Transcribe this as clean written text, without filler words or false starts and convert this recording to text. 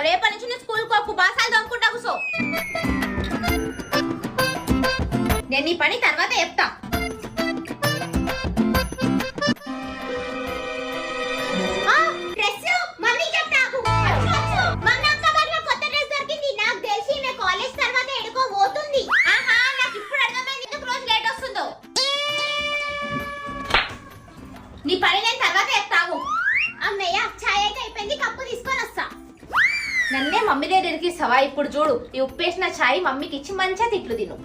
రేపటి నుంచి నువ్వు స్కూల్ కోకు బాసాలు దమ్ముకుంటా కూసో. నేను నీ పని తర్వాత చెప్తా. నీ పని నేను తర్వాత చెప్తావు. అమ్మయ్య ఛాయ్ అయితే అయిపోయింది, కప్పు తీసుకొని వస్తా. నన్నే మమ్మీ దగ్గర ఇరికిస్తావా? ఇప్పుడు చూడు, ఈ ఉప్పేసిన ఛాయ్ మమ్మీకి ఇచ్చి మంచిగా తిట్లు తిను.